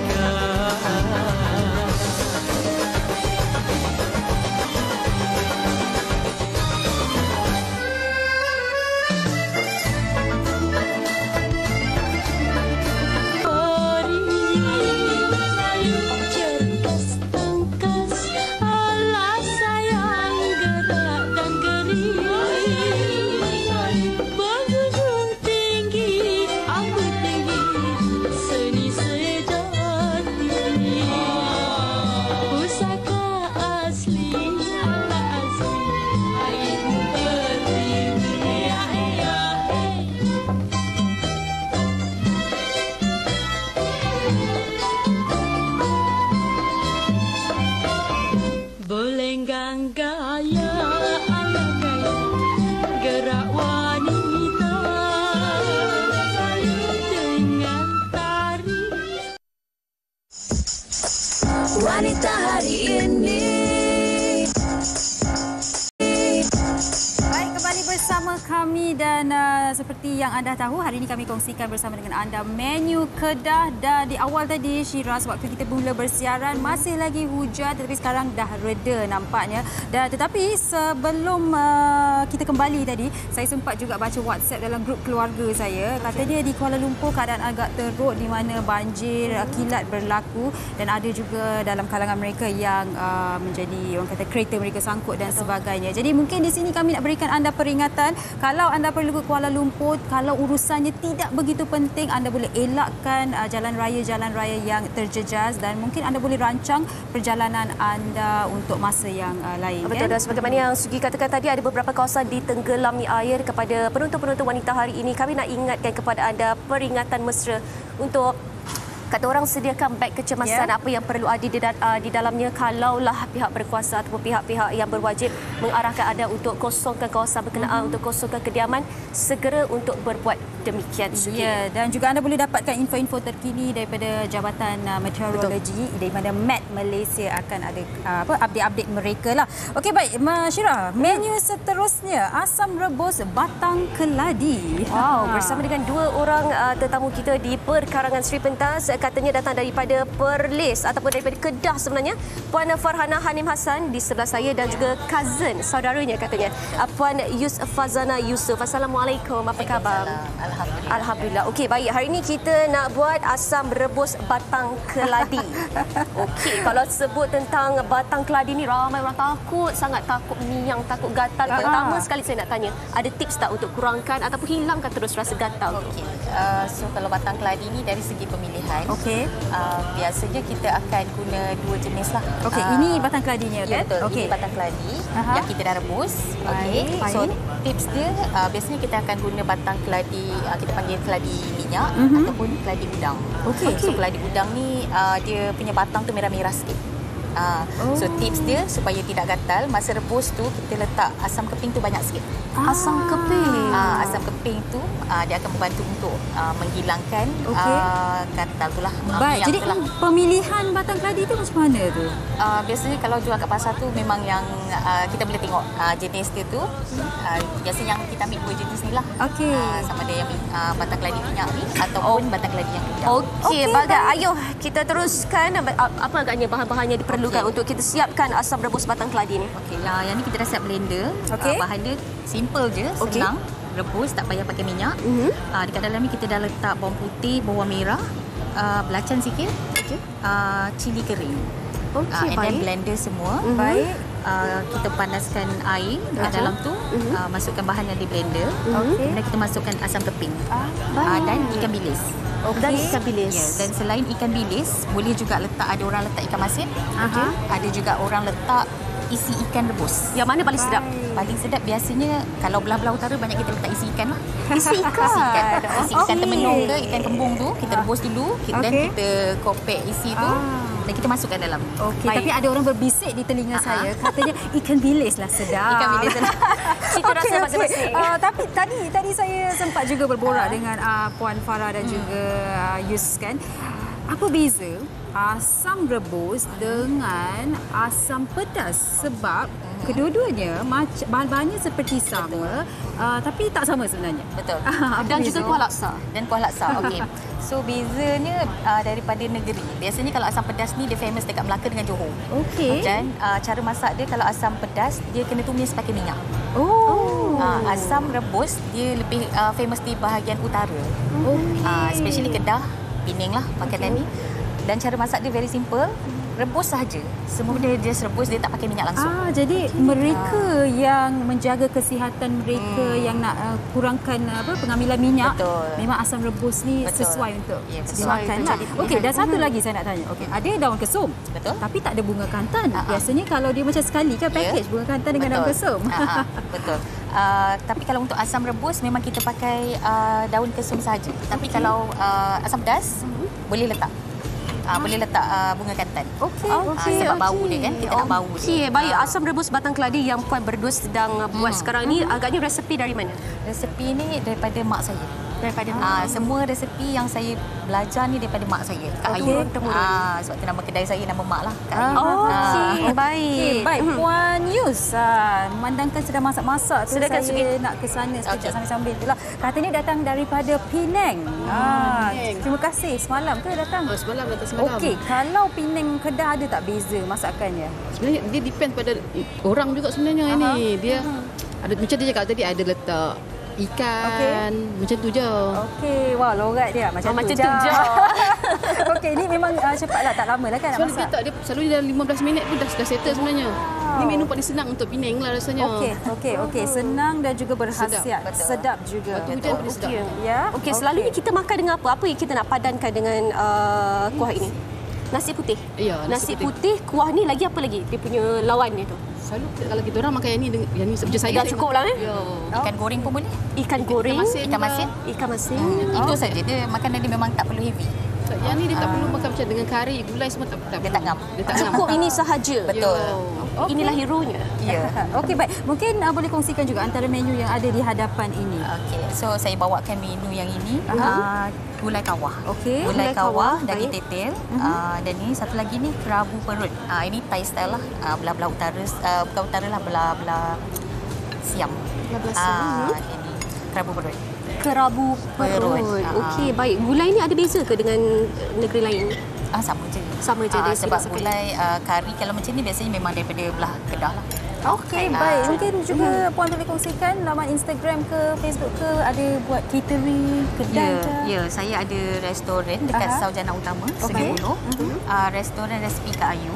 Belenggang gaya, ala gaya, gerak wanita dengan tari. Wanita hari ini. Baik, kembali bersama kami dan seperti yang anda tahu, hari ini kami kongsikan bersama dengan anda menu Kedah. Dan di awal tadi, Syiraz, waktu kita mula bersiaran masih lagi hujan, tetapi sekarang dah reda nampaknya. Dan tetapi sebelum kita kembali tadi, saya sempat juga baca WhatsApp dalam grup keluarga saya. Katanya di Kuala Lumpur keadaan agak teruk, di mana banjir, kilat berlaku, dan ada juga dalam kalangan mereka yang menjadi orang kata kereta mereka sangkut dan sebagainya. Jadi mungkin di sini kami nak berikan anda peringatan kalau anda perlu ke Kuala Lumpur, kalau urusannya tidak begitu penting, anda boleh elakkan jalan raya yang terjejas dan mungkin anda boleh rancang perjalanan anda untuk masa yang lain. Betul, dan sebagaimana yang Sugi katakan tadi, ada beberapa kawasan ditenggelami air. Kepada penonton-penonton wanita hari ini, kami nak ingatkan kepada anda peringatan mesra untuk kata orang sediakan beg kecemasan apa yang perlu ada di dalamnya kalaulah pihak berkuasa ataupun pihak-pihak yang berwajib mengarahkan anda untuk kosongkan kawasan berkenaan, untuk kosongkan kediaman, segera untuk berbuat demikian. Ya, dan juga anda boleh dapatkan info-info terkini daripada Jabatan Meteorologi di mana Met Malaysia akan ada update-update mereka lah. Okey, baik, Syirah, menu seterusnya asam rebus batang keladi. Wow, bersama dengan dua orang tetamu kita di perkarangan Sri Pentas, katanya datang daripada Perlis ataupun daripada Kedah sebenarnya. Puan Farhana Hanim Hassan di sebelah saya dan juga cousin saudaranya katanya, Puan Fazana Yusof. Assalamualaikum, apa khabar? Alhamdulillah. Okey, baik. Hari ini kita nak buat asam rebus batang keladi. Okey, kalau sebut tentang batang keladi ni, ramai orang takut, sangat takut miang, takut gatal. Pertama sekali saya nak tanya, ada tips tak untuk kurangkan ataupun hilangkan terus rasa gatal? Okey. So kalau batang keladi ni dari segi pemilihan, biasanya kita akan guna dua jenis lah. Okey, ini batang keladinya kan? Ya, betul. Okay. Ini batang keladi yang kita dah rebus. Okey. So tips dia, biasanya kita akan guna batang keladi, kita panggil keladi minyak ataupun keladi udang. Okey. So keladi udang ni dia punya batang tu merah-merah sikit. So tips dia supaya tidak gatal, masa rebus tu kita letak asam keping tu banyak sikit. Asam keping. Asam keping tu dia akan membantu untuk menghilangkan gatal tu lah. Baik, jadi pemilihan batang keladi tu macam mana tu? Biasanya kalau jual kat pasar tu memang yang kita boleh tengok jenis dia tu. Biasanya yang kita ambil dua jenis ni lah. Okey. Sama ada yang batang keladi minyak ni ataupun batang keladi yang udang. Okey, bagai. Ayuh, kita teruskan. Apa agaknya bahan-bahan yang diperlukan untuk kita siapkan asam rebus batang keladi ni? Okey, yang ni kita dah siap blender. Bahan dia simple je, senang. Rebus, tak payah pakai minyak. Dekat dalam ni kita dah letak bawang putih, bawang merah, belacan sikit, cili kering. And then blender semua. Baik. Kita panaskan air dekat dalam tu, masukkan bahan yang di blender. Kemudian kita masukkan asam keping dan ikan bilis. Dan ikan bilis. Ya, dan selain ikan bilis, boleh juga letak, ada orang letak ikan masin. Ada juga orang letak isi ikan rebus. Yang mana paling sedap? Paling sedap biasanya kalau belah-belah utara banyak kita letak isi ikan lah. Isi ikan. Isi ikan temenung ke ikan kembung tu kita rebus dulu, dan kita kopek isi tu dan kita masukkan dalam. Okey, tapi ada orang berbisik di telinga saya, katanya ikan bilis lah sedap. Ikan bilis sedap. Cita rasa masing-masing. Tapi tadi saya sempat juga berborak dengan Puan Farah dan juga Yus kan. Apa beza asam rebus dengan asam pedas? Sebab kedua-duanya bahan-bahannya seperti sama, tapi tak sama sebenarnya. Betul. Dan juga kuah laksa. Dan kuah laksa. Okey. So bezanya daripada negeri. Biasanya kalau asam pedas ni dia famous dekat Melaka dengan Johor. Okey. Dan cara masak dia, kalau asam pedas dia kena tumis pakai minyak. Asam rebus dia lebih famous di bahagian utara. Especially Kedah, Pening lah makanan ni. Dan cara masak dia very simple. Rebus sahaja. Semua dia just rebus, dia tak pakai minyak langsung. Jadi mereka yang menjaga kesihatan mereka, yang nak kurangkan pengambilan minyak, memang asam rebus ni sesuai untuk dimakan lah. Okey, dan satu lagi saya nak tanya. Okey, ada daun kesum. Betul. Tapi tak ada bunga kantan. Biasanya kalau dia macam sekali kan package bunga kantan dengan daun kesum. Betul. Tapi kalau untuk asam rebus memang kita pakai daun kesum saja. Tapi kalau asam pedas boleh letak. Boleh letak bunga kantan. Okey. Sebab bau dia kan, kita nak bau dia. Baik, asam rebus batang keladi yang Puan berdua sedang buat sekarang ni, agaknya resepi dari mana? Resepi ni daripada mak saya. Daripada semua resepi yang saya belajar ni daripada mak saya, Kak Ayu. Sebab tu nama kedai saya nama mak lah, Kak Ayu. Baik. Puan Yus, memandangkan sedang masak-masak tu, saya nak ke sana sekejap sambil-sambil tu lah. Katanya datang daripada Penang. Terima kasih. Semalam ke datang? Semalam datang semalam. Okey, kalau Penang Kedah ada tak beza masakannya? Sebenarnya dia depend pada orang juga sebenarnya ini. Dia ada macam dia cakap tadi, ada letak ikan, macam tu je. Okey, wah lorat dia macam tu je. Okey, ini memang cepatlah, tak lama lah kan nak Sebab masak. dia selalu dalam 15 minit pun dah settle sebenarnya. Ini menu paling senang untuk Penang lah rasanya. Okey. Senang dan juga berkhasiat. Sedap juga. Waktu hujan paling sedap. Ya. Okey, selalunya kita makan dengan apa? Apa yang kita nak padankan dengan kuah ini? Nasi putih. Ya, nasi putih, kuah ni lagi apa lagi? Dia punya lawan dia tu. Selalu kalau kita orang makan yang ni saja saya. Dah cukup lah Ya. Ikan goreng pun boleh. Ikan goreng, Ikan masin. Itu saja. Dia makanan dia memang tak perlu heavy. Yang ni dia tak perlu makan macam dengan kari, gulai semua tak Dia tak ngam. Cukup ini sahaja. Betul. Inilah hero-nya. Ya. Okey, baik. Mungkin boleh kongsikan juga antara menu yang ada di hadapan ini. Okey. So saya bawakan menu yang ini. Gulai kawah. Okey. Gulai kawah, daging tetel. Dan ni satu lagi ni kerabu perut. Ini Thai style lah. Belah-belah utara. Bukan utara lah, belah-belah Siam. Belah-belah Siam. Ini kerabu perut. Kerabu perut. Okey, baik. Gulai ni ada beza ke dengan negeri lain? Sama je. Sama je dia sebab gulai kari kalau macam ni biasanya memang daripada belah Kedah lah. Okey, baik. Mungkin juga Puan boleh kongsikan laman Instagram ke Facebook ke, ada buat catering, kedai ke? Ya, saya ada restoran dekat Saujana Utama, Sungai Buloh. Restoran Resipi Kak Ayu.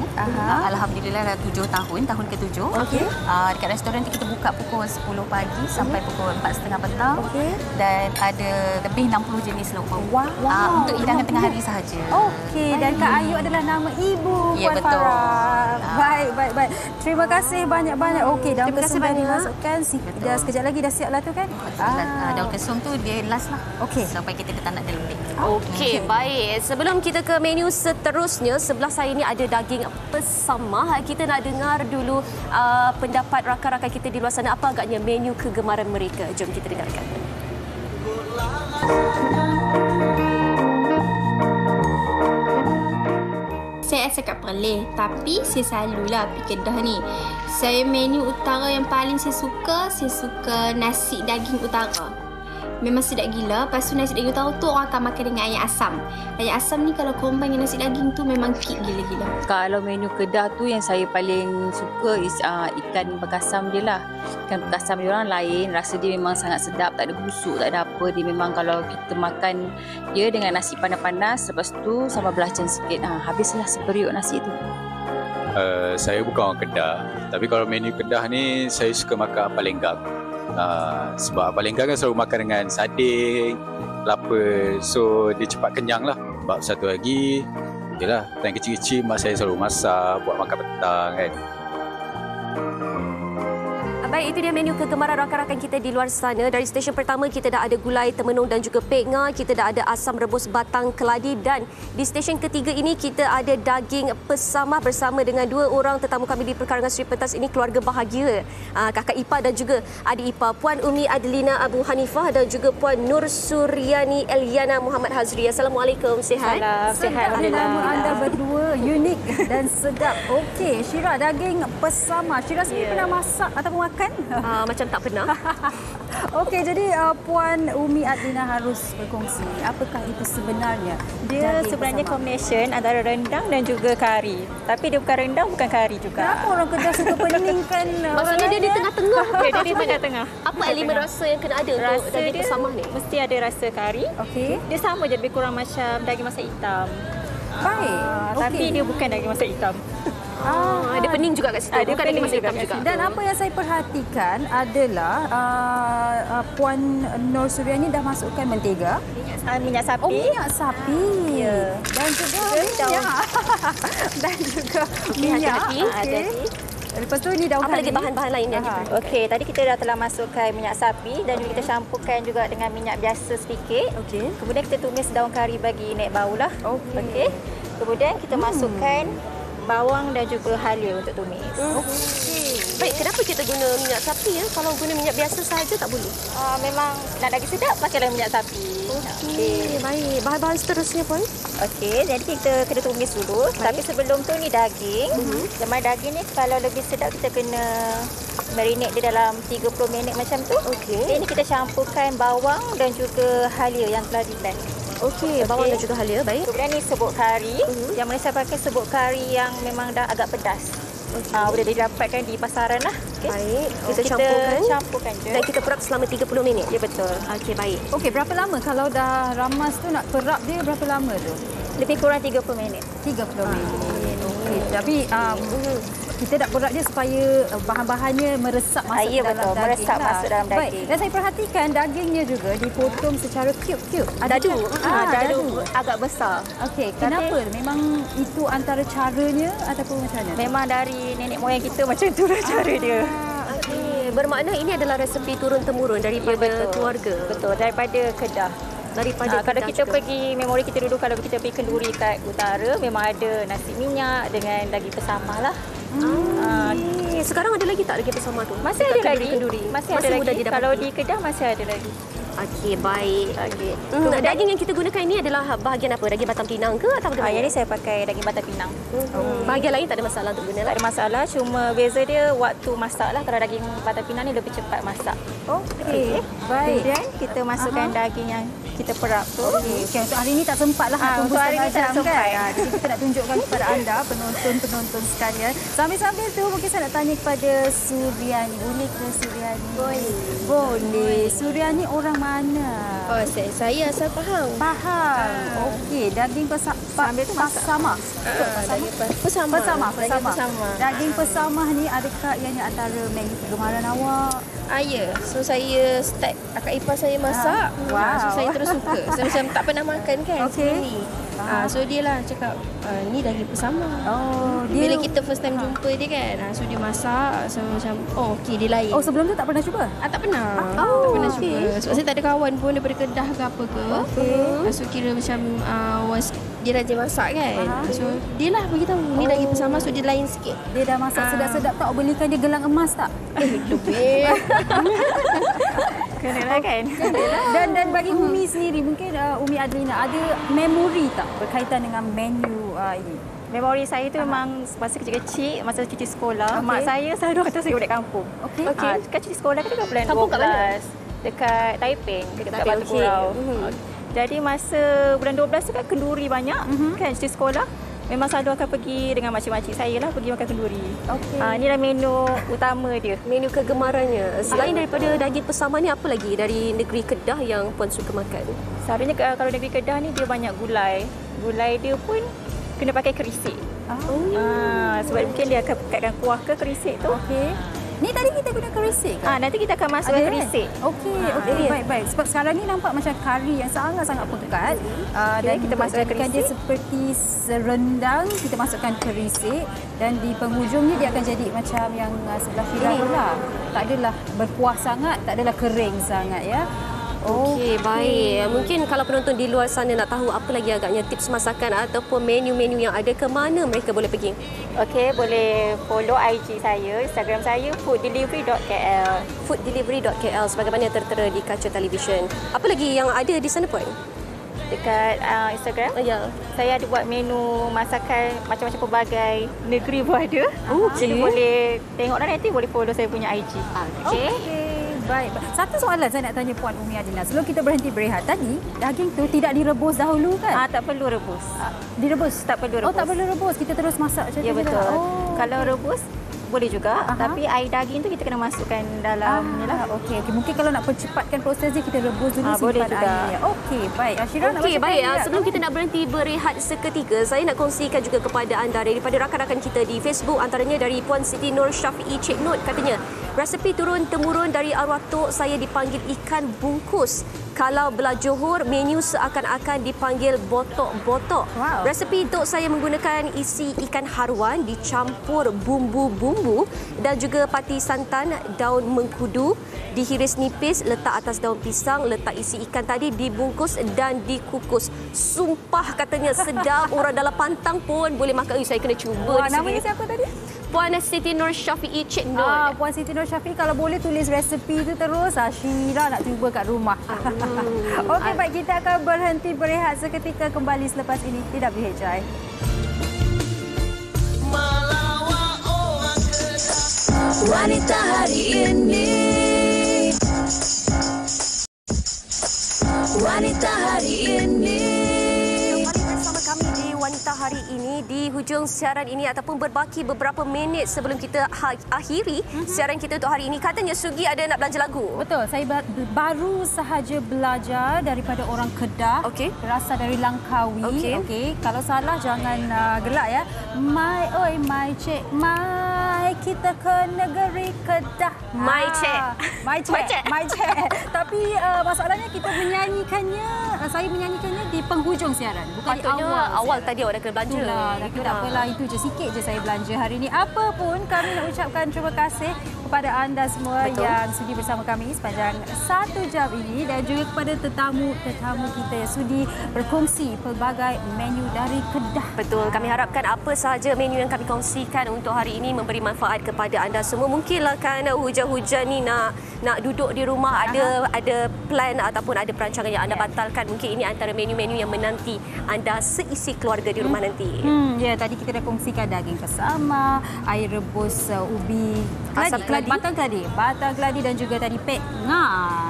Alhamdulillah dah 7 tahun, tahun ke-7. Okey. Dekat restoran tu kita buka pukul 10 pagi sampai pukul 4.30 petang. Okey. Dan ada lebih 60 jenis lauk pauk. Wow. Untuk hidangan tengah hari sahaja. Okey, dan Kak Ayu adalah nama ibu Ya, Puan betul. Farah. Baik. Terima kasih banyak. Okey, daun Terima kasih kesum dah banyak. dimasukkan. Dah sekejap lagi dah siap lah tu kan? Daun kesum tu dia last lah. Okey. Sampai kita tak nak dia lembik. Okey, baik. Sebelum kita ke menu seterusnya, sebelah saya ni ada daging pesamah. Kita nak dengar dulu pendapat rakan-rakan kita di luar sana. Apa agaknya menu kegemaran mereka? Jom kita dengarkan. Saya cakap Perlis, tapi saya selalulah pergi Kedah ni. Saya menu utara yang paling saya suka nasi daging utara. Memang sedap gila. Lepas tu nasi daging utara tu orang akan makan dengan ayam asam. Ayam asam ni kalau combine dengan nasi daging tu memang kick gila-gila. Kalau menu Kedah tu yang saya paling suka is ikan berkasam dia lah. Ikan berkasam dia orang lain, rasa dia memang sangat sedap, tak ada busuk, tak ada apa. Dia memang kalau kita makan dia dengan nasi panas-panas, lepas tu sambal belacan sikit, habislah seperiuk nasi tu. Saya bukan orang Kedah, tapi kalau menu Kedah ni saya suka makan palenggang. Sebab palenggang kan selalu makan dengan sardin, kelapa, so dia cepat kenyang lah. Sebab satu lagi, yelah, time kecil-kecil mak saya selalu masak buat makan petang kan. Baik, itu dia menu kegemaran rakan-rakan kita di luar sana. Dari stesen pertama kita dah ada gulai temenung dan juga pek nga, kita dah ada asam rebus batang keladi, dan di stesen ketiga ini kita ada daging pesamah bersama dengan dua orang tetamu kami di perkarangan Sri Pentas ini, keluarga bahagia. Kakak ipar dan juga adik ipar, Puan Umi Adelina Abu Hanifah dan juga Puan Nur Suryani Eliana Muhammad Hazri. Assalamualaikum, sihat? Sihat. Nama anda berdua unik dan sedap. Okey, Syira, daging pesamah. Syira sendiri pernah masak ataupun makan? Macam tak pernah. Okey, jadi Puan Umi Adlina harus berkongsi apakah itu sebenarnya. Dia sebenarnya kombinasi antara rendang dan juga kari. Tapi dia bukan rendang, bukan kari juga. Kenapa orang Kedah suka peningkan? Maksudnya dia di tengah-tengah. Dia di tengah-tengah. Apa elemen rasa yang kena ada untuk daging pesamah ni? Mesti ada rasa kari. Okey. Dia sama je, lebih kurang macam daging masak hitam. Baik. Tapi dia bukan daging masak hitam. Ada pening juga kat situ. Bukan daging masak hitam juga. Dan apa yang saya perhatikan adalah Puan Nur Suryani dah masukkan mentega, minyak sapi. Oh, minyak sapi. Ya. Dan juga minyak. Dan juga minyak. Hati-hati. Lepas tu ni daun apa lagi bahan-bahan lainnya? Okey, tadi kita dah telah masukkan minyak sapi dan juga kita campurkan juga dengan minyak biasa sedikit. Okey. Kemudian kita tumis daun kari bagi naik bau lah. Okey. Kemudian kita masukkan bawang dan juga halia untuk tumis. Baik, kenapa kita guna minyak sapi ya? Kalau guna minyak biasa sahaja tak boleh? Memang nak lagi sedap, pakailah minyak sapi. Okey, baik. Bahan-bahan seterusnya pun? Okey, jadi kita kena tumis dulu. Tapi sebelum tu ni daging. Zaman daging ni kalau lebih sedap kita kena marinate dia dalam 30 minit macam tu. Okey. Ini kita campurkan bawang dan juga halia yang telah di-blend. Okey, bawang dan juga halia, baik. Kemudian ni serbuk kari. Yang mana saya pakai serbuk kari yang memang dah agak pedas. Boleh didapatkan di pasaran lah. Okay. Baik, kita campurkan je. Dan kita perap selama 30 minit. Ya, betul. Okey, baik. Okey, berapa lama kalau dah ramas tu nak perap dia, berapa lama tu? Lebih kurang 30 minit. 30 minit. Okey. Tapi kita nak berat dia supaya bahan-bahannya meresap masuk Ya, dalam betul. daging. Meresap masuk dalam Baik. daging. Dan saya perhatikan dagingnya juga dipotong secara cube-cube. Dadu. Dadu agak besar. Okey, kenapa? Memang itu antara caranya ataupun macam mana? Memang dari nenek moyang kita macam tu lah cara dia. Bermakna ini adalah resepi turun-temurun daripada keluarga. Betul, daripada Kedah. Daripada kalau Kedah kita juga. pergi memori kita dulu, kalau kita pergi kenduri kat utara, memang ada nasi minyak dengan daging pesamah lah. Sekarang ada lagi tak daging pesamah tu? Masih Dekat ada lagi. kenduri? Masih ada mudah lagi. didapati? Kalau di Kedah masih ada lagi. Okey, baik. Okey. Daging yang kita gunakan ini adalah bahagian apa? Daging batang pinang ke atau bagaimana? Jadi saya pakai daging batang pinang. Bahagian lain tak ada masalah untuk guna? Tak ada masalah, cuma beza dia waktu masak lah. Kalau daging batang pinang ni lebih cepat masak. Okey, baik. Kemudian kita masukkan daging yang kita perap tu. Okey, untuk hari ini tak sempat lah nak tunggu untuk hari setengah ni tak jam sempat. kan. Jadi kita nak tunjukkan kepada anda, penonton-penonton sekalian. Sambil-sambil tu mungkin saya nak tanya kepada Suryani. Boleh ke Suryani? Boleh. Suryani orang mana? Oh, saya asal Pahang. Pahang. Okey, daging pesamah. Pesamah. Daging pesamah ni adakah ianya antara menu kegemaran awak? Ya. So saya start akak ipar saya masak. Wow. So saya terus suka. Saya macam tak pernah makan kan sebelum ni. So dia lah cakap ni daging pesamah. Bila kita first time jumpa dia kan. So dia masak. So macam okey dia lain. Sebelum tu tak pernah cuba? Tak pernah. Tak pernah cuba. Sebab saya tak ada kawan pun daripada Kedah ke apa ke. So kira macam once dia rajin masak kan. So dia lah beritahu ni daging pesamah, so dia lain sikit. Dia dah masak sedap-sedap tak? Belikan dia gelang emas tak? Lebih. Kenalah kan. Dan bagi Umi sendiri, mungkin Umi Adlina ada memori tak berkaitan dengan menu ini? Memori saya tu memang masa kecil-kecil, masa cuti sekolah, mak saya selalu kata saya balik kampung. Okey. Kan cuti sekolah kan dekat bulan Kampung kat mana? 12. Dekat Taiping, dekat Batu Okey. Kurau. Jadi masa bulan 12 tu kan kenduri banyak kan cuti sekolah. Memang selalu akan pergi dengan makcik-makcik saya lah pergi makan kenduri. Inilah menu utama dia. Menu kegemarannya. Selain daripada daging pesamah ni, apa lagi dari negeri Kedah yang puan suka makan? Selalunya kalau negeri Kedah ni dia banyak gulai. Gulai dia pun kena pakai kerisik. Sebab mungkin dia akan pekatkan kuah ke kerisik tu. Ni tadi kita guna kerisik kan? Nanti kita akan masukkan kerisik. Okey, baik. Sebab sekarang ni nampak macam kari yang sangat-sangat pekat. Dan kita masukkan kerisik. Dia seperti serendang, kita masukkan kerisik. Dan di penghujungnya dia akan jadi macam yang sebelah kiri lah. Tak adalah berkuah sangat, tak adalah kering sangat ya. Okey, baik. Mungkin kalau penonton di luar sana nak tahu apa lagi agaknya tips masakan ataupun menu-menu yang ada, ke mana mereka boleh pergi? Okey, boleh follow IG saya, Instagram saya fooddelivery.kl. Fooddelivery.kl sebagaimana tertera di kaca televisyen. Apa lagi yang ada di sana, puan? Dekat Instagram, saya ada buat menu masakan macam-macam pelbagai negeri pun ada. Jadi boleh tengoklah, nanti boleh follow saya punya IG. Okey. Baik. Satu soalan saya nak tanya Puan Umi Adlina. Sebelum kita berhenti berehat tadi, daging tu tidak direbus dahulu kan? Tak perlu rebus. Direbus? Tak perlu rebus. Tak perlu rebus. Kita terus masak macam tu. Ya, betul. Kalau rebus boleh juga, tapi air daging tu kita kena masukkan dalam ni lah. Okey. Mungkin kalau nak percepatkan proses dia, kita rebus dulu boleh simpan juga. airnya. Okey, baik. Syirah nak Okey, baik. tak? Sebelum kita nak berhenti berehat seketika, saya nak kongsikan juga kepada anda daripada rakan-rakan kita di Facebook, antaranya dari Puan Siti Nur Syafiee Cik Not, katanya, resepi turun-temurun dari arwah tok saya dipanggil ikan bungkus. Kalau belah Johor, menu seakan-akan dipanggil botok-botok. Resepi tok saya menggunakan isi ikan haruan dicampur bumbu-bumbu dan juga pati santan, daun mengkudu, dihiris nipis, letak atas daun pisang, letak isi ikan tadi, dibungkus dan dikukus. Sumpah katanya sedap. Orang dalam pantang pun boleh makan. Saya kena cuba. Namanya siapa tadi? Puan Siti Nur Syafiee Cik Not. Puan Siti Nur Syafiee, kalau boleh tulis resepi tu terus. Syirah nak cuba kat rumah. Okey, baik, kita akan berhenti berehat seketika, kembali selepas ini di WHI. Wanita hari ini. Wanita hari ini. Kembali bersama kami di Wanita hari ini. Di hujung siaran ini ataupun berbaki beberapa minit sebelum kita akhiri siaran kita untuk hari ini, katanya Sugi ada nak belanja lagu. Betul, saya baru sahaja belajar daripada orang Kedah. Okey. Berasal dari Langkawi. Okey. Kalau salah jangan gelak ya. Mai oi mai cik mai, kita ke negeri Kedah. Mai cik. Mai cik. Tapi masalahnya kita menyanyikannya, saya menyanyikannya di penghujung siaran, bukan patutnya di awal tadi awak dah kena belanja. Itulah, tapi tak apalah, itu je sikit je saya belanja hari ini. Apa pun kami nak ucapkan terima kasih kepada anda semua yang sudi bersama kami sepanjang 1 jam ini, dan juga kepada tetamu kita yang sudi berkongsi pelbagai menu dari Kedah. Betul, kami harapkan apa sahaja menu yang kami kongsikan untuk hari ini memberi manfaat kepada anda semua. Mungkinlah kan hujan-hujan ni nak duduk di rumah, ada plan ataupun ada perancangan yang anda batalkan. Mungkin ini antara menu-menu yang menanti anda seisi keluarga di rumah nanti. Ya, tadi kita dah kongsikan daging bersama, air rebus ubi batang keladi dan juga tadi pek nga.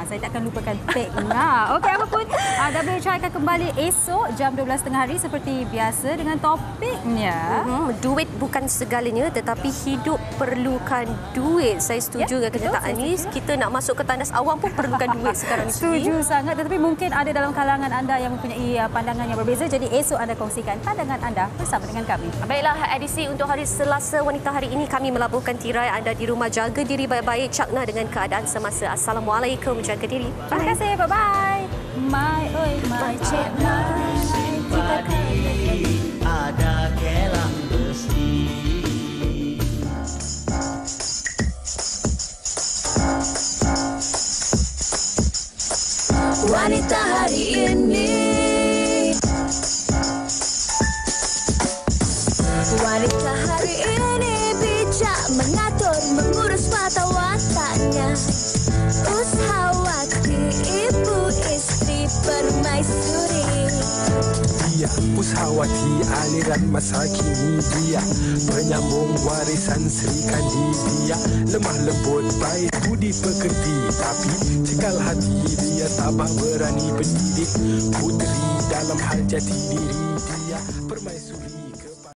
Saya takkan lupakan pek nga. Okey, apa pun WHI akan kembali esok jam 12.30 hari seperti biasa dengan topiknya. Duit bukan segalanya, tetapi hidup perlukan duit. Saya setuju dengan kenyataan ini. Kita nak masuk ke tandas awam pun perlukan duit sekarang ni. Setuju sangat, tetapi mungkin ada dalam kalangan anda yang mempunyai pandangan yang berbeza. Jadi esok anda kongsikan pandangan anda bersama dengan kami. Baiklah, edisi untuk hari Selasa Wanita hari ini kami melabuhkan tirai. Anda di rumah jaga diri baik-baik, cakna dengan keadaan semasa. Assalamualaikum, jaga diri. Terima kasih, bye-bye. Mai oi mai cik mai, kita ada kelang besi. Wanita hari ini, wanita hari ini bijak mengatur, mengurus mata wataknya. Ushawati, ibu istri permaisuri. Dia Ushawati, aliran masa kini. Dia penyambung warisan Sri Kandi. Dia lemah lembut, baik budi pekerti, tapi cekal hati. Dia tabah berani pendidik puteri dalam hal jati diri. Dia permaisuri.